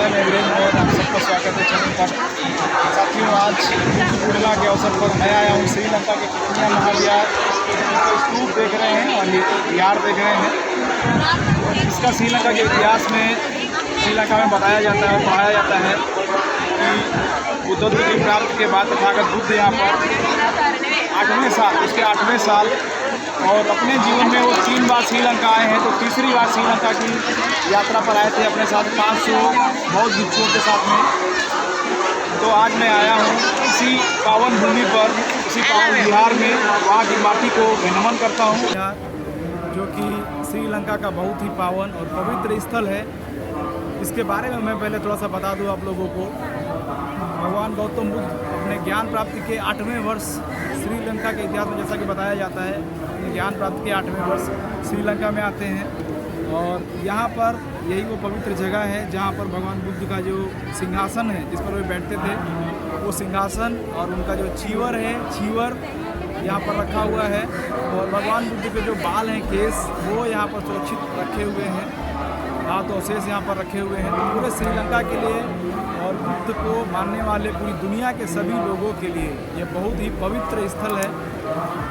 जय मेघरेज और आप सबका स्वागत है चैनल पर। साथियों, आज पूर्णिमा के अवसर पर मैं आया हूँ श्रीलंका के किलनिया महाविहार। तो स्तूप देख रहे हैं और ये विहार देख रहे हैं। इसका श्रीलंका के इतिहास में श्रीलंका में बताया जाता है और पढ़ाया जाता है कि बुद्धत्व की प्राप्ति के बाद तथागत बुद्ध यहाँ पर 8वें साल और अपने जीवन में वो 3 बार श्रीलंका आए हैं। तो तीसरी बार श्रीलंका की यात्रा पर आए थे अपने साथ 500 बौद्ध भिक्षुओं के साथ में। तो आज मैं आया हूँ इसी पावन भूमि पर, इसी पावन बिहार में, वहाँ की माटी को नमन करता हूँ, जो कि श्रीलंका का बहुत ही पावन और पवित्र स्थल है। इसके बारे में मैं पहले थोड़ा सा बता दूँ आप लोगों को। भगवान गौतम बुद्ध अपने ज्ञान प्राप्ति के 8वें वर्ष श्रीलंका के इतिहास में, जैसा कि बताया जाता है, अपने ज्ञान प्राप्ति के 8वें वर्ष श्रीलंका में आते हैं। और यहाँ पर यही वो पवित्र जगह है जहाँ पर भगवान बुद्ध का जो सिंहासन है, जिस पर वे बैठते थे, वो सिंहासन और उनका जो चीवर है, चीवर यहाँ पर रखा हुआ है। और भगवान बुद्ध के जो बाल हैं, केस, वो यहाँ पर सुरक्षित रखे हुए हैं। हाथ और शेष यहाँ पर रखे हुए हैं। तो पूरे श्रीलंका के लिए और बुद्ध को मानने वाले पूरी दुनिया के सभी लोगों के लिए ये बहुत ही पवित्र स्थल है।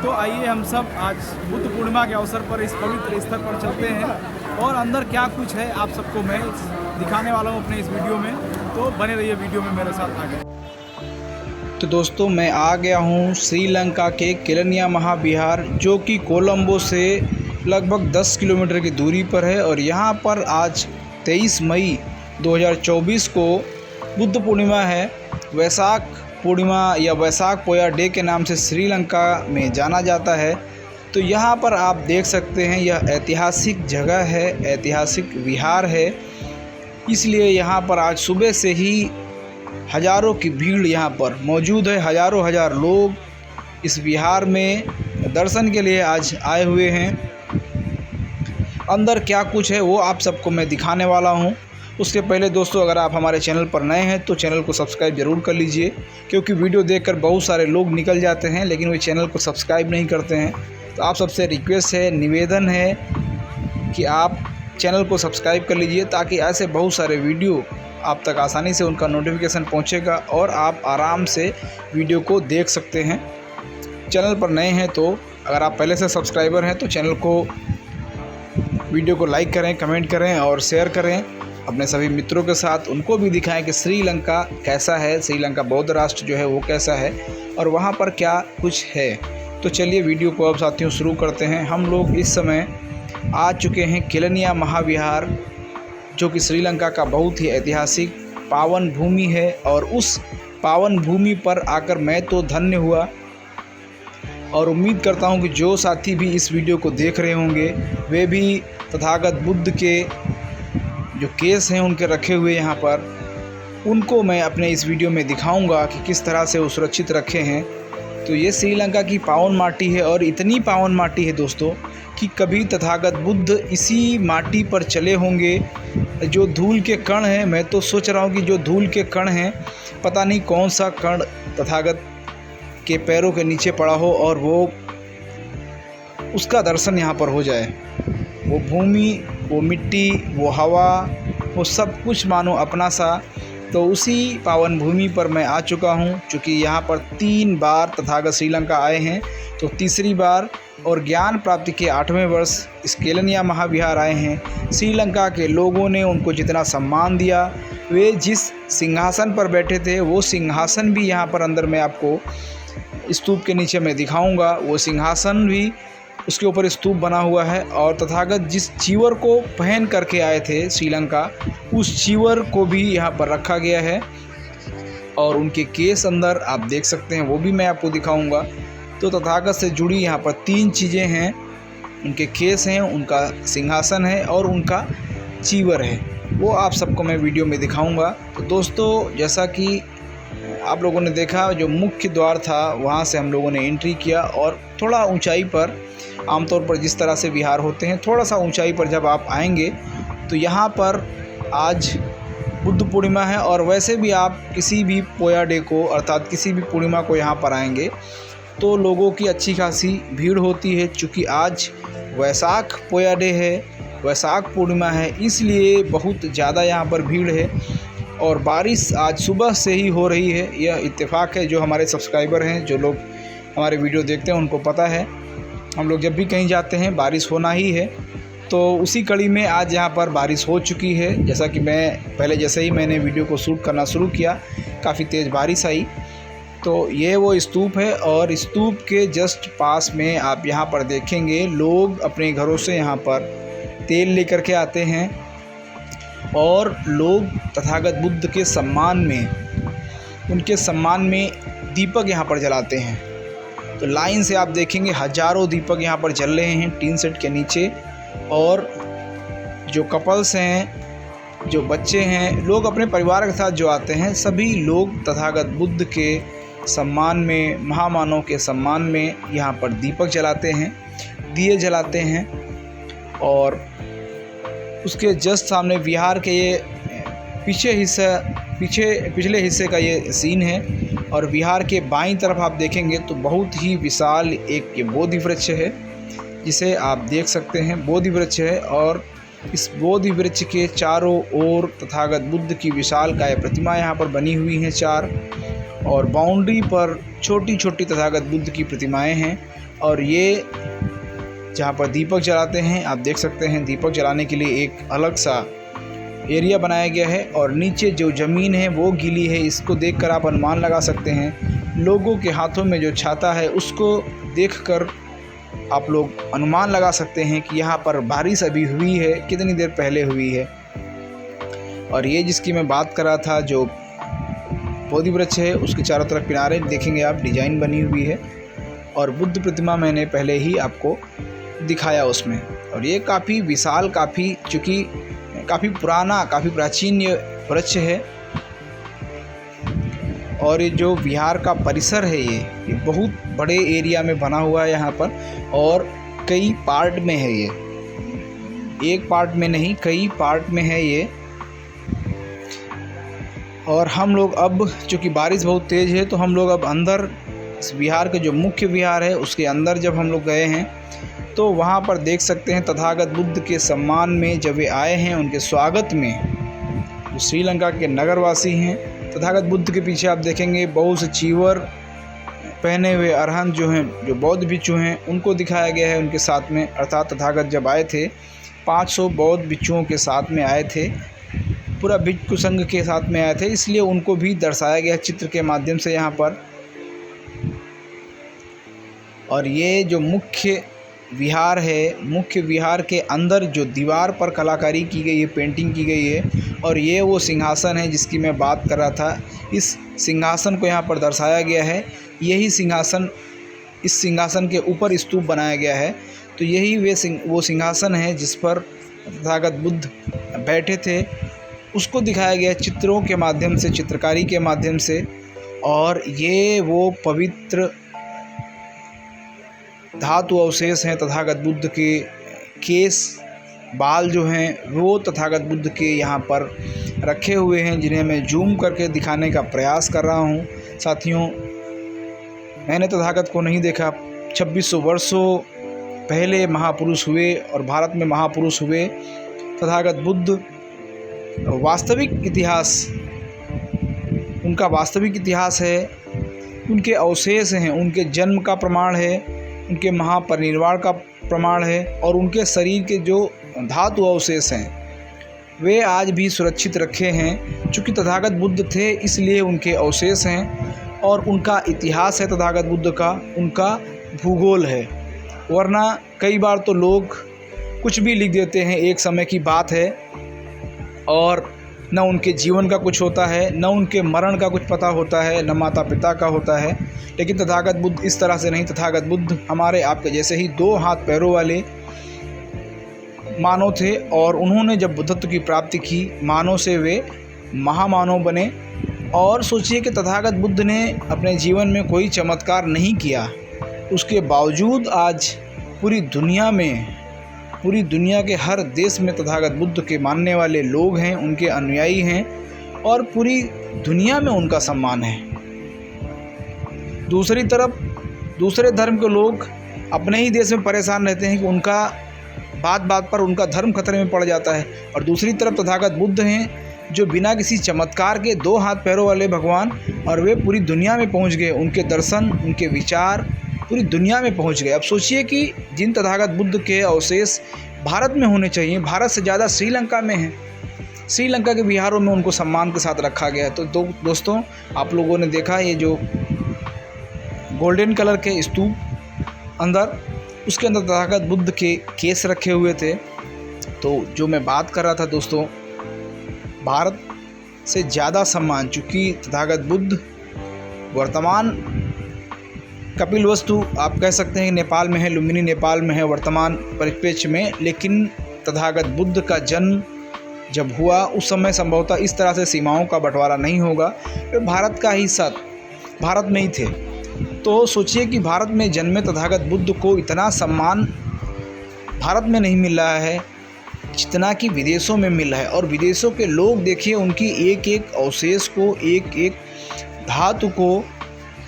तो आइए हम सब आज बुद्ध पूर्णिमा के अवसर पर इस पवित्र स्थल पर चलते हैं और अंदर क्या कुछ है आप सबको मैं दिखाने वाला हूँ अपने इस वीडियो में। तो बने रहिए वीडियो में मेरे साथ आगे। तो दोस्तों, मैं आ गया हूँ श्रीलंका के किलनिया महाविहार, जो कि कोलंबो से लगभग 10 किलोमीटर की दूरी पर है। और यहाँ पर आज 23 मई 2024 को बुद्ध पूर्णिमा है। वैशाख पूर्णिमा या वैशाख पोया डे के नाम से श्रीलंका में जाना जाता है। तो यहाँ पर आप देख सकते हैं, यह ऐतिहासिक जगह है, ऐतिहासिक विहार है। इसलिए यहाँ पर आज सुबह से ही हज़ारों की भीड़ यहाँ पर मौजूद है। हज़ार लोग इस विहार में दर्शन के लिए आज आए हुए हैं। अंदर क्या कुछ है वो आप सबको मैं दिखाने वाला हूँ। उसके पहले दोस्तों, अगर आप हमारे चैनल पर नए हैं तो चैनल को सब्सक्राइब ज़रूर कर लीजिए, क्योंकि वीडियो देखकर बहुत सारे लोग निकल जाते हैं लेकिन वे चैनल को सब्सक्राइब नहीं करते हैं। तो आप सबसे रिक्वेस्ट है, निवेदन है कि आप चैनल को सब्सक्राइब कर लीजिए, ताकि ऐसे बहुत सारे वीडियो आप तक आसानी से उनका नोटिफिकेशन पहुँचेगा और आप आराम से वीडियो को देख सकते हैं। चैनल पर नए हैं तो अगर आप पहले से सब्सक्राइबर हैं तो चैनल को, वीडियो को लाइक करें, कमेंट करें और शेयर करें अपने सभी मित्रों के साथ। उनको भी दिखाएं कि श्रीलंका कैसा है, श्रीलंका बौद्ध राष्ट्र जो है वो कैसा है और वहाँ पर क्या कुछ है। तो चलिए वीडियो को अब साथियों शुरू करते हैं। हम लोग इस समय आ चुके हैं किलनिया महाविहार, जो कि श्रीलंका का बहुत ही ऐतिहासिक पावन भूमि है। और उस पावन भूमि पर आकर मैं तो धन्य हुआ और उम्मीद करता हूं कि जो साथी भी इस वीडियो को देख रहे होंगे वे भी तथागत बुद्ध के जो केस हैं उनके रखे हुए यहाँ पर, उनको मैं अपने इस वीडियो में दिखाऊंगा कि किस तरह से वो सुरक्षित रखे हैं। तो ये श्रीलंका की पावन माटी है और इतनी पावन माटी है दोस्तों कि कभी तथागत बुद्ध इसी माटी पर चले होंगे। जो धूल के कण हैं, मैं तो सोच रहा हूँ कि जो धूल के कण हैं, पता नहीं कौन सा कण तथागत के पैरों के नीचे पड़ा हो और वो उसका दर्शन यहाँ पर हो जाए। वो भूमि, वो मिट्टी, वो हवा, वो सब कुछ मानो अपना सा। तो उसी पावन भूमि पर मैं आ चुका हूँ, चूँकि यहाँ पर 3 बार तथागत श्रीलंका आए हैं, तो तीसरी बार और ज्ञान प्राप्ति के 8वें वर्ष इस किलनिया महाविहार आए हैं। श्रीलंका के लोगों ने उनको जितना सम्मान दिया, वे जिस सिंहासन पर बैठे थे वो सिंहासन भी यहाँ पर अंदर मैं आपको स्तूप के नीचे मैं दिखाऊंगा। वो सिंहासन भी, उसके ऊपर स्तूप बना हुआ है। और तथागत जिस चीवर को पहन करके आए थे श्रीलंका, उस चीवर को भी यहाँ पर रखा गया है। और उनके केस अंदर आप देख सकते हैं, वो भी मैं आपको दिखाऊंगा। तो तथागत से जुड़ी यहाँ पर 3 चीज़ें हैं, उनके केस हैं, उनका सिंहासन है और उनका चीवर है। वो आप सबको मैं वीडियो में दिखाऊंगा। तो दोस्तों, जैसा कि आप लोगों ने देखा, जो मुख्य द्वार था वहाँ से हम लोगों ने एंट्री किया और थोड़ा ऊंचाई पर, आमतौर पर जिस तरह से विहार होते हैं, थोड़ा सा ऊंचाई पर जब आप आएंगे तो यहाँ पर आज बुद्ध पूर्णिमा है। और वैसे भी आप किसी भी पोया डे को, अर्थात किसी भी पूर्णिमा को यहाँ पर आएंगे तो लोगों की अच्छी खासी भीड़ होती है। चूँकि आज वैशाख पोया डे है, वैशाख पूर्णिमा है, इसलिए बहुत ज़्यादा यहाँ पर भीड़ है। और बारिश आज सुबह से ही हो रही है। यह इत्तेफाक है, जो हमारे सब्सक्राइबर हैं, जो लोग हमारे वीडियो देखते हैं उनको पता है। हम लोग जब भी कहीं जाते हैं बारिश होना ही है। तो उसी कड़ी में आज यहाँ पर बारिश हो चुकी है। जैसा कि मैं पहले जैसे ही मैंने वीडियो को शूट करना शुरू किया, काफ़ी तेज़ बारिश आई। तो ये वो स्तूप है और स्तूप के जस्ट पास में आप यहाँ पर देखेंगे लोग अपने घरों से यहाँ पर तेल लेकर के आते हैं और लोग तथागत बुद्ध के सम्मान में, उनके सम्मान में दीपक यहाँ पर जलाते हैं। तो लाइन से आप देखेंगे हज़ारों दीपक यहाँ पर जल रहे हैं टीन सेट के नीचे। और जो कपल्स हैं, जो बच्चे हैं, लोग अपने परिवार के साथ जो आते हैं, सभी लोग तथागत बुद्ध के सम्मान में, महामानव के सम्मान में यहाँ पर दीपक जलाते हैं, दिए जलाते हैं। और उसके जस्ट सामने विहार के ये पिछले हिस्से का ये सीन है। और विहार के बाईं तरफ आप देखेंगे तो बहुत ही विशाल एक ये बोधि वृक्ष है, जिसे आप देख सकते हैं। बोधि वृक्ष है और इस बोधि वृक्ष के चारों ओर तथागत बुद्ध की विशालकाय प्रतिमा यहाँ पर बनी हुई हैं 4, और बाउंड्री पर छोटी छोटी तथागत बुद्ध की प्रतिमाएं हैं। और ये जहाँ पर दीपक जलाते हैं, आप देख सकते हैं दीपक जलाने के लिए एक अलग सा एरिया बनाया गया है। और नीचे जो ज़मीन है वो गीली है। इसको देखकर आप अनुमान लगा सकते हैं, लोगों के हाथों में जो छाता है उसको देखकर आप लोग अनुमान लगा सकते हैं कि यहाँ पर बारिश अभी हुई है, कितनी देर पहले हुई है। और ये जिसकी मैं बात कर रहा था, जो बोधि वृक्ष है, उसके चारों तरफ किनारे देखेंगे आप डिजाइन बनी हुई है। और बुद्ध प्रतिमा मैंने पहले ही आपको दिखाया उसमें। और ये काफ़ी विशाल, चूँकि काफ़ी पुराना, काफ़ी प्राचीन ये वृक्ष है। और ये जो विहार का परिसर है ये बहुत बड़े एरिया में बना हुआ है यहाँ पर, और कई पार्ट में है। ये एक पार्ट में नहीं, कई पार्ट में है ये। और हम लोग अब, चूँकि बारिश बहुत तेज़ है, तो हम लोग अब अंदर इस विहार के जो मुख्य विहार है उसके अंदर जब हम लोग गए हैं तो वहाँ पर देख सकते हैं तथागत बुद्ध के सम्मान में जब वे आए हैं, उनके स्वागत में जो श्रीलंका के नगरवासी हैं, तथागत बुद्ध के पीछे आप देखेंगे बहुत से चीवर पहने हुए अरहंत जो हैं, जो बौद्ध भिक्षु हैं, उनको दिखाया गया है उनके साथ में। अर्थात तथागत जब आए थे 500 बौद्ध भिक्षुओं के साथ में आए थे, पूरा भिक्षु संघ के साथ में आए थे, इसलिए उनको भी दर्शाया गया चित्र के माध्यम से यहाँ पर। और ये जो मुख्य विहार है, मुख्य विहार के अंदर जो दीवार पर कलाकारी की गई है, पेंटिंग की गई है, और ये वो सिंहासन है जिसकी मैं बात कर रहा था। इस सिंहासन को यहाँ पर दर्शाया गया है। यही सिंहासन, इस सिंहासन के ऊपर स्तूप बनाया गया है। तो यही वो सिंहासन है जिस पर तथागत बुद्ध बैठे थे, उसको दिखाया गया चित्रों के माध्यम से, चित्रकारी के माध्यम से। और ये वो पवित्र धातु अवशेष हैं तथागत बुद्ध के। केस, बाल जो हैं वो तथागत बुद्ध के यहाँ पर रखे हुए हैं, जिन्हें मैं जूम करके दिखाने का प्रयास कर रहा हूँ। साथियों, मैंने तथागत को नहीं देखा। 2600 वर्षों पहले महापुरुष हुए और भारत में महापुरुष हुए। तथागत बुद्ध वास्तविक इतिहास, उनका वास्तविक इतिहास है, उनके अवशेष हैं, उनके जन्म का प्रमाण है, उनके महापरिनिर्वाण का प्रमाण है, और उनके शरीर के जो धातु अवशेष हैं वे आज भी सुरक्षित रखे हैं। चूँकि तथागत बुद्ध थे इसलिए उनके अवशेष हैं, और उनका इतिहास है तथागत बुद्ध का, उनका भूगोल है। वरना कई बार तो लोग कुछ भी लिख देते हैं, एक समय की बात है, और न उनके जीवन का कुछ होता है, न उनके मरण का कुछ पता होता है, न माता पिता का होता है। लेकिन तथागत बुद्ध इस तरह से नहीं। तथागत बुद्ध हमारे आपके जैसे ही 2 हाथ पैरों वाले मानव थे, और उन्होंने जब बुद्धत्व की प्राप्ति की, मानव से वे महामानव बने। और सोचिए कि तथागत बुद्ध ने अपने जीवन में कोई चमत्कार नहीं किया, उसके बावजूद आज पूरी दुनिया के हर देश में तथागत बुद्ध के मानने वाले लोग हैं, उनके अनुयायी हैं, और पूरी दुनिया में उनका सम्मान है। दूसरी तरफ दूसरे धर्म के लोग अपने ही देश में परेशान रहते हैं कि उनका बात बात पर उनका धर्म खतरे में पड़ जाता है, और दूसरी तरफ तथागत बुद्ध हैं जो बिना किसी चमत्कार के 2 हाथ पैरों वाले भगवान, और वे पूरी दुनिया में पहुंच गए। उनके दर्शन, उनके विचार पूरी दुनिया में पहुंच गए। अब सोचिए कि जिन तथागत बुद्ध के अवशेष भारत में होने चाहिए, भारत से ज़्यादा श्रीलंका में है। श्रीलंका के विहारों में उनको सम्मान के साथ रखा गया है। तो दोस्तों, आप लोगों ने देखा ये जो गोल्डन कलर के स्तूप अंदर, उसके अंदर तथागत बुद्ध के केस रखे हुए थे। तो जो मैं बात कर रहा था दोस्तों, भारत से ज़्यादा सम्मान, चूँकि तथागत बुद्ध वर्तमान कपिलवस्तु आप कह सकते हैं नेपाल में है, लुम्बिनी नेपाल में है वर्तमान परिप्रेक्ष्य में, लेकिन तथागत बुद्ध का जन्म जब हुआ उस समय संभवतः इस तरह से सीमाओं का बंटवारा नहीं होगा। वे भारत का ही हिस्सा, भारत में ही थे। तो सोचिए कि भारत में जन्मे तथागत बुद्ध को इतना सम्मान भारत में नहीं मिल रहा है जितना कि विदेशों में मिल रहा है। और विदेशों के लोग देखिए उनकी एक एक अवशेष को, एक एक धातु को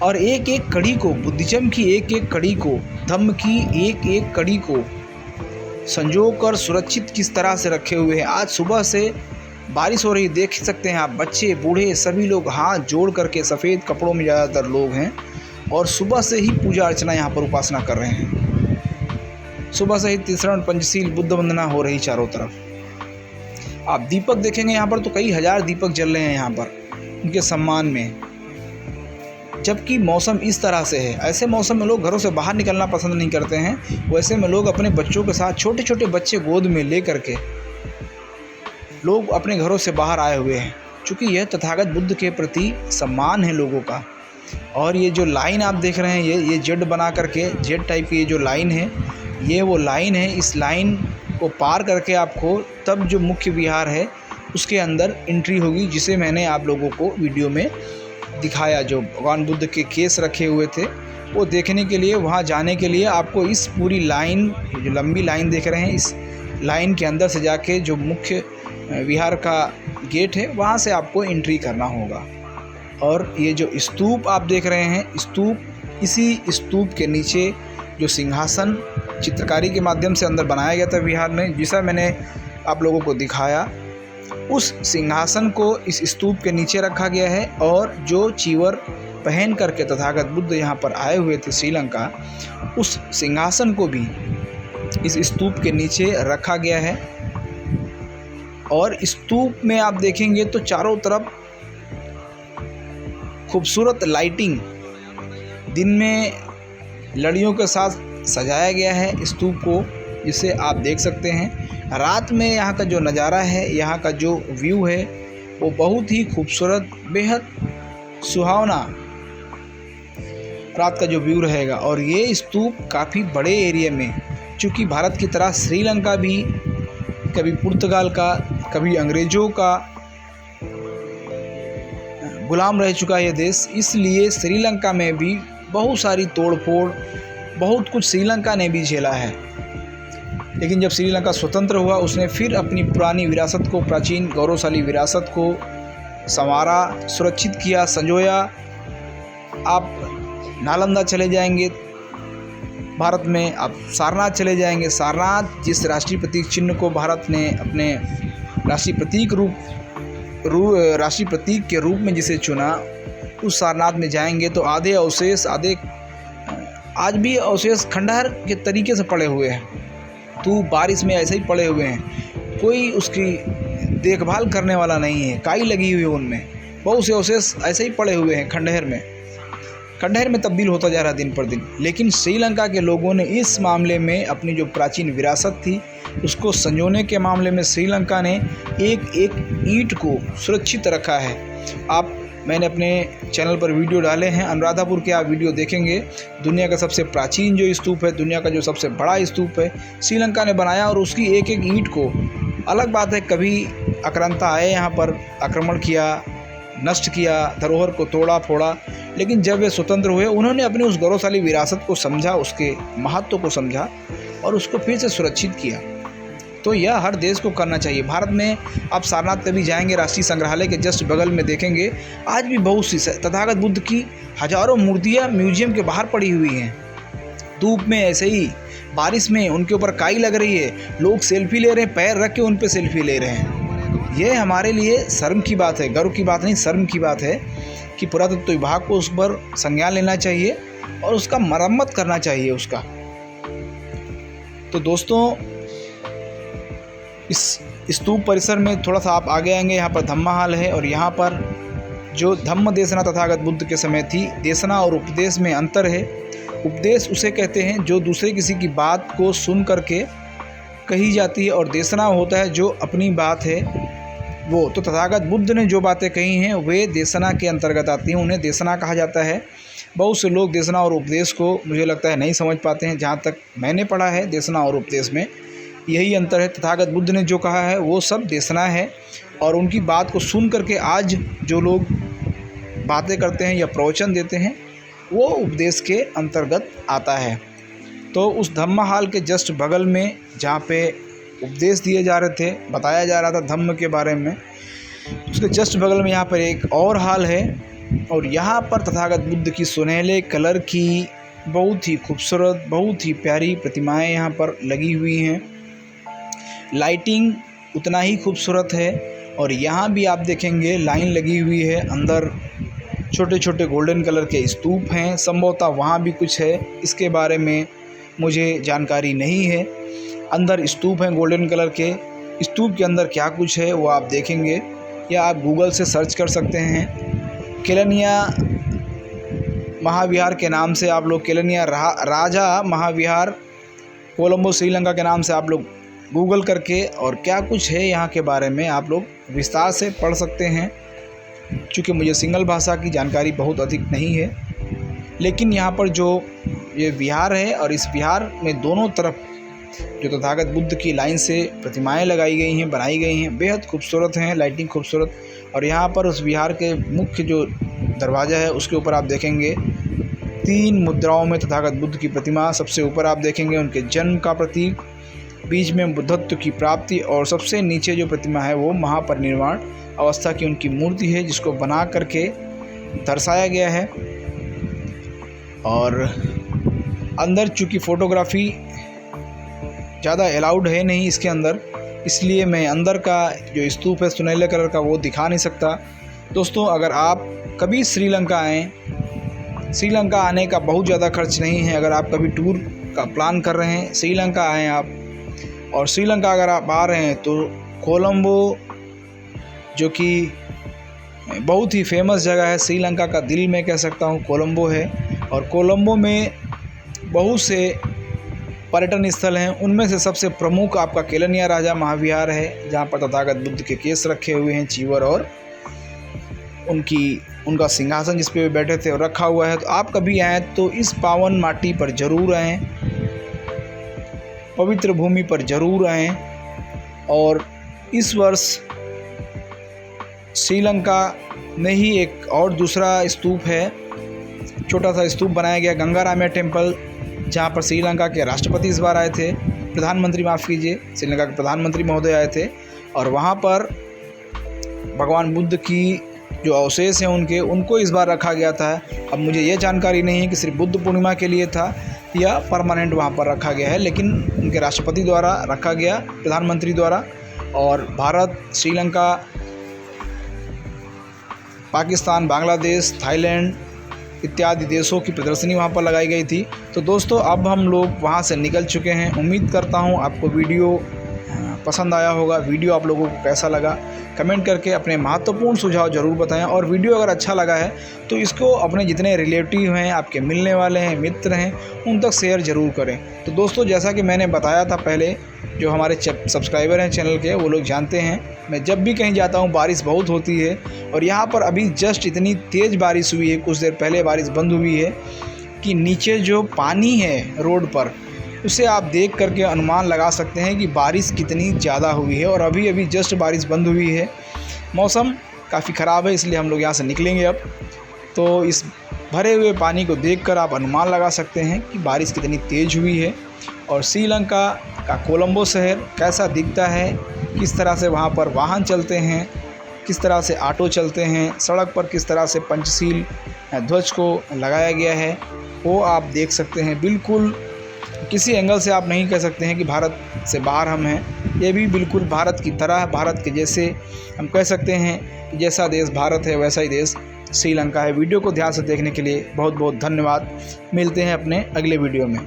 और एक एक कड़ी को, बुद्धिज्म की एक एक कड़ी को, धम्म की एक एक कड़ी को संजो कर सुरक्षित किस तरह से रखे हुए हैं। आज सुबह से बारिश हो रही, देख सकते हैं आप, बच्चे बूढ़े सभी लोग हाथ जोड़ करके, सफ़ेद कपड़ों में ज़्यादातर लोग हैं, और सुबह से ही पूजा अर्चना यहाँ पर उपासना कर रहे हैं। सुबह से ही तीसरण पंचशील बुद्ध वंदना हो रही चारों तरफ। आप दीपक देखेंगे यहाँ पर तो कई हजार दीपक जल रहे हैं यहाँ पर उनके सम्मान में। जबकि मौसम इस तरह से है, ऐसे मौसम में लोग घरों से बाहर निकलना पसंद नहीं करते हैं। वैसे में लोग अपने बच्चों के साथ, छोटे छोटे बच्चे गोद में ले करके लोग अपने घरों से बाहर आए हुए हैं, क्योंकि यह तथागत बुद्ध के प्रति सम्मान है लोगों का। और ये जो लाइन आप देख रहे हैं, ये जेड बना करके, जेड टाइप की ये जो लाइन है, ये वो लाइन है। इस लाइन को पार करके आपको तब जो मुख्य विहार है उसके अंदर एंट्री होगी, जिसे मैंने आप लोगों को वीडियो में दिखाया। जो भगवान बुद्ध के केस रखे हुए थे वो देखने के लिए, वहाँ जाने के लिए आपको इस पूरी लाइन, जो लंबी लाइन देख रहे हैं, इस लाइन के अंदर से जाके जो मुख्य विहार का गेट है वहाँ से आपको एंट्री करना होगा। और ये जो स्तूप आप देख रहे हैं, स्तूप, इसी स्तूप के नीचे जो सिंहासन चित्रकारी के माध्यम से अंदर बनाया गया था विहार में, जिसा मैंने आप लोगों को दिखाया, उस सिंहासन को इस स्तूप के नीचे रखा गया है। और जो चीवर पहन करके तथागत बुद्ध यहाँ पर आए हुए थे श्रीलंका, उस सिंहासन को भी इस स्तूप के नीचे रखा गया है। और स्तूप में आप देखेंगे तो चारों तरफ खूबसूरत लाइटिंग, दिन में लड़ियों के साथ सजाया गया है स्तूप को, जिसे आप देख सकते हैं। रात में यहाँ का जो नज़ारा है, यहाँ का जो व्यू है, वो बहुत ही खूबसूरत, बेहद सुहावना रात का जो व्यू रहेगा। और ये स्तूप काफ़ी बड़े एरिया में, चूँकि भारत की तरह श्रीलंका भी कभी पुर्तगाल का, कभी अंग्रेज़ों का गुलाम रह चुका है ये देश, इसलिए श्रीलंका में भी बहुत सारी तोड़फोड़, बहुत कुछ श्रीलंका ने भी झेला है। लेकिन जब श्रीलंका स्वतंत्र हुआ, उसने फिर अपनी पुरानी विरासत को, प्राचीन गौरवशाली विरासत को संवारा, सुरक्षित किया, संजोया। आप नालंदा चले जाएंगे भारत में, आप सारनाथ चले जाएंगे। सारनाथ जिस राष्ट्रीय प्रतीक चिन्ह को भारत ने अपने राष्ट्रीय प्रतीक के रूप में जिसे चुना, उस सारनाथ में जाएंगे तो आधे अवशेष, आज भी अवशेष खंडहर के तरीके से पड़े हुए हैं। तो बारिश में ऐसे ही पड़े हुए हैं, कोई उसकी देखभाल करने वाला नहीं है, काई लगी हुई है उनमें। बहुत से अवशेष ऐसे ही पड़े हुए हैं खंडहर में तब्दील होता जा रहा दिन पर दिन। लेकिन श्रीलंका के लोगों ने इस मामले में अपनी जो प्राचीन विरासत थी उसको संजोने के मामले में श्रीलंका ने एक एक ईंट को सुरक्षित रखा है। मैंने अपने चैनल पर वीडियो डाले हैं, अनुराधापुर के आप वीडियो देखेंगे। दुनिया का सबसे प्राचीन जो स्तूप है, दुनिया का जो सबसे बड़ा स्तूप है, श्रीलंका ने बनाया। और उसकी एक एक ईंट को, अलग बात है कभी आक्रांता आए यहाँ पर, आक्रमण किया, नष्ट किया, धरोहर को तोड़ा फोड़ा, लेकिन जब वे स्वतंत्र हुए उन्होंने अपनी उस गौरवशाली विरासत को समझा, उसके महत्व को समझा और उसको फिर से सुरक्षित किया। तो यह हर देश को करना चाहिए। भारत में आप सारनाथ कभी जाएंगे, राष्ट्रीय संग्रहालय के जस्ट बगल में देखेंगे, आज भी बहुत सी तथागत बुद्ध की हजारों मूर्तियाँ म्यूजियम के बाहर पड़ी हुई हैं। धूप में ऐसे ही, बारिश में उनके ऊपर काई लग रही है, लोग सेल्फी ले रहे हैं, पैर रख के उन पे सेल्फी ले रहे हैं। ये हमारे लिए शर्म की बात है, गर्व की बात नहीं, शर्म की बात है कि पुरातत्व विभाग को उस पर संज्ञान लेना चाहिए और उसका मरम्मत करना चाहिए उसका। तो दोस्तों, इस स्तूप परिसर में थोड़ा सा आप आगे आएंगे, यहाँ पर धम्मा हाल है और यहाँ पर जो धम्म देशना तथागत बुद्ध के समय थी। देशना और उपदेश में अंतर है। उपदेश उसे कहते हैं जो दूसरे किसी की बात को सुन करके कही जाती है, और देशना होता है जो अपनी बात है वो। तो तथागत बुद्ध ने जो बातें कही हैं वे देशना के अंतर्गत आती हैं, उन्हें देशना कहा जाता है। बहुत से लोग देशना और उपदेश को मुझे लगता है नहीं समझ पाते हैं। जहाँ तक मैंने पढ़ा है, देशना और उपदेश में यही अंतर है। तथागत बुद्ध ने जो कहा है वो सब देशना है, और उनकी बात को सुन करके आज जो लोग बातें करते हैं या प्रवचन देते हैं वो उपदेश के अंतर्गत आता है। तो उस धम्म हाल के जस्ट बगल में जहाँ पे उपदेश दिए जा रहे थे, बताया जा रहा था धम्म के बारे में, उसके जस्ट बगल में यहाँ पर एक और हाल है, और यहाँ पर तथागत बुद्ध की सुनहले कलर की बहुत ही खूबसूरत, बहुत ही प्यारी प्रतिमाएं यहाँ पर लगी हुई हैं। लाइटिंग उतना ही खूबसूरत है, और यहाँ भी आप देखेंगे लाइन लगी हुई है। अंदर छोटे छोटे गोल्डन कलर के स्तूप हैं, संभवतः वहाँ भी कुछ है, इसके बारे में मुझे जानकारी नहीं है। अंदर स्तूप हैं गोल्डन कलर के। स्तूप के अंदर क्या कुछ है वो आप देखेंगे, या आप गूगल से सर्च कर सकते हैं। केलनिया महाविहार के नाम से आप लोग, केलनिया राजा महाविहार कोलंबो श्रीलंका के नाम से आप लोग गूगल करके और क्या कुछ है यहाँ के बारे में आप लोग विस्तार से पढ़ सकते हैं। क्योंकि मुझे सिंगल भाषा की जानकारी बहुत अधिक नहीं है, लेकिन यहाँ पर जो ये विहार है और इस विहार में दोनों तरफ जो तथागत बुद्ध की लाइन से प्रतिमाएं लगाई गई हैं, बनाई गई हैं, बेहद खूबसूरत हैं, लाइटिंग खूबसूरत। और यहाँ पर उस विहार के मुख्य जो दरवाज़ा है उसके ऊपर आप देखेंगे 3 मुद्राओं में तथागत बुद्ध की प्रतिमा। सबसे ऊपर आप देखेंगे उनके जन्म का प्रतीक, बीच में बुद्धत्व की प्राप्ति, और सबसे नीचे जो प्रतिमा है वो महापरिनिर्वाण अवस्था की उनकी मूर्ति है, जिसको बना करके दर्शाया गया है। और अंदर चूँकि फ़ोटोग्राफी ज़्यादा अलाउड है नहीं इसके अंदर, इसलिए मैं अंदर का जो स्तूप है सुनहले कलर का वो दिखा नहीं सकता। दोस्तों, अगर आप कभी श्रीलंका आएँ, श्रीलंका आने का बहुत ज़्यादा खर्च नहीं है। अगर आप कभी टूर का प्लान कर रहे हैं, श्रीलंका आएँ आप, और श्रीलंका अगर आप आ रहे हैं तो कोलंबो, जो कि बहुत ही फेमस जगह है, श्रीलंका का दिल में कह सकता हूँ कोलंबो है। और कोलंबो में बहुत से पर्यटन स्थल हैं, उनमें से सबसे प्रमुख आपका केलनिया राजा महाविहार है, जहाँ पर तथागत बुद्ध के केस रखे हुए हैं, चीवर, और उनका सिंहासन जिस पे वे बैठे थे और रखा हुआ है। तो आप कभी आएँ तो इस पावन माटी पर ज़रूर आएँ, पवित्र भूमि पर ज़रूर आएँ। और इस वर्ष श्रीलंका में ही एक और दूसरा स्तूप है, छोटा सा स्तूप बनाया गया, गंगारामया टेम्पल, जहाँ पर श्रीलंका के राष्ट्रपति इस बार आए थे, प्रधानमंत्री, माफ़ कीजिए, श्रीलंका के प्रधानमंत्री महोदय आए थे। और वहाँ पर भगवान बुद्ध की जो अवशेष हैं उनको इस बार रखा गया था। अब मुझे ये जानकारी नहीं है कि सिर्फ बुद्ध पूर्णिमा के लिए था या परमानेंट वहाँ पर रखा गया है, लेकिन उनके राष्ट्रपति द्वारा रखा गया, प्रधानमंत्री द्वारा। और भारत, श्रीलंका, पाकिस्तान, बांग्लादेश, थाईलैंड इत्यादि देशों की प्रदर्शनी वहाँ पर लगाई गई थी। तो दोस्तों, अब हम लोग वहाँ से निकल चुके हैं। उम्मीद करता हूँ आपको वीडियो पसंद आया होगा। वीडियो आप लोगों को कैसा लगा कमेंट करके अपने महत्वपूर्ण सुझाव ज़रूर बताएं। और वीडियो अगर अच्छा लगा है तो इसको अपने जितने रिलेटिव हैं, आपके मिलने वाले हैं, मित्र हैं, उन तक शेयर ज़रूर करें। तो दोस्तों, जैसा कि मैंने बताया था पहले, जो हमारे सब्सक्राइबर हैं चैनल के, वो लोग जानते हैं मैं जब भी कहीं जाता हूँ बारिश बहुत होती है। और यहाँ पर अभी जस्ट इतनी तेज़ बारिश हुई है, कुछ देर पहले बारिश बंद हुई है, कि नीचे जो पानी है रोड पर, उसे आप देख करके अनुमान लगा सकते हैं कि बारिश कितनी ज़्यादा हुई है। और अभी अभी जस्ट बारिश बंद हुई है। मौसम काफ़ी ख़राब है, इसलिए हम लोग यहाँ से निकलेंगे अब। तो इस भरे हुए पानी को देखकर आप अनुमान लगा सकते हैं कि बारिश कितनी तेज़ हुई है। और श्रीलंका का कोलंबो शहर कैसा दिखता है, किस तरह से वहाँ पर वाहन चलते हैं, किस तरह से ऑटो चलते हैं, सड़क पर किस तरह से पंचशील ध्वज को लगाया गया है, वो आप देख सकते हैं। बिल्कुल किसी एंगल से आप नहीं कह सकते हैं कि भारत से बाहर हम हैं। ये भी बिल्कुल भारत की तरह, भारत के जैसे हम कह सकते हैं कि जैसा देश भारत है वैसा ही देश श्रीलंका है। वीडियो को ध्यान से देखने के लिए बहुत बहुत धन्यवाद। मिलते हैं अपने अगले वीडियो में।